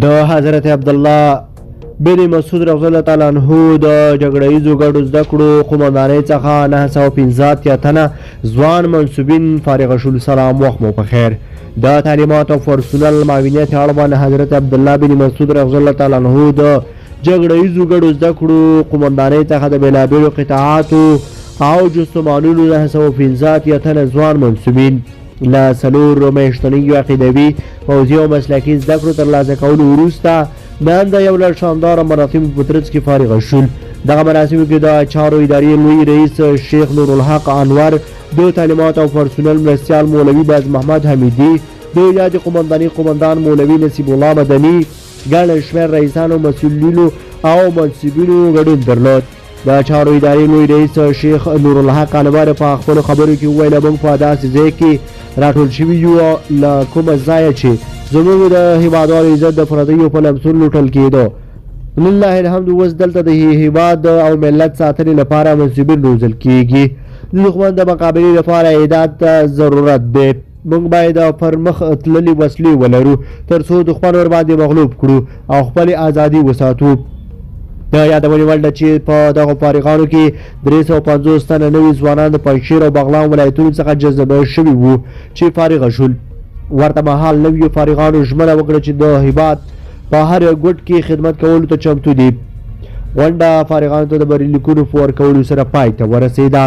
د حضرت عبدالله بن مسعود رضی الله تعالی عنہ د جګړه ییزو ګډو زده کړو قومندانۍ څخه 915 تنه ځوان منصوبین فارغ شول. سلام وخت مو په خیر. د تعلیمات او پرسونل معاونیت اړوند حضرت عبدالله بن مسعود رضی الله تعالی عنہ د جګړه ییزو ګډو زده کړو قومندانۍ څخه د بېلابېلو قطاعاتو او جسمانونو 915 تنه ځوان منصوبین له 4 میاشتنیو عقیدوي پوځي او مسلکي زده کړو ترلاسه کولو وروسته نن د یو له شانداره مراسمو په ترڅ کې فارغ شول. دغه مراسمو کې د چارو ادارې لوی رئیس شیخ نورالحق انور، د تعلیمات او پرسونل مرستیال مولوي باز محمد حمیدي، د یاد قومندانۍ قومندان مولوي نصیب الله مدني، ګڼ شمېر رئیسان او مسؤلینو او منصبینو ګډون درلود. د چارو ادارې لوی رئیس شیخ نورالحق انور په خپلو خبرو کې وویل موږ په داسې ځای کې راټول شوي یو له کومه ځایه چې زموږ د هیوادوالو عزت د پردیو په لمسون لوټل کېدو. لله الحمد اوس دلته د هیواد او ملت ساتنې لپاره منصوبین روزل کېږي. د دښمن د مقابلې لپاره اعداد ته ضرورت دی. موږ باید پر مخ تللې وسلې ولرو تر څو دښمن ورباندې مغلوب کړو او خپلې ازادي وساتو. د یادونې وړ ده چې په دغو فارغانو کې 350 تنه نوي ځوانان د پنجشیر او بغلان ولایتونو څخه جذب شوي وو چې فارغ شول. ورته مهال نویو فارغانو ژمنه وکړه چې د هیواد په هر ګوټ کې خدمت کولو ته چمتو دي. غونډه فارغانو ته د بریلیکونو په ورکولو سره پای ته ورسېده.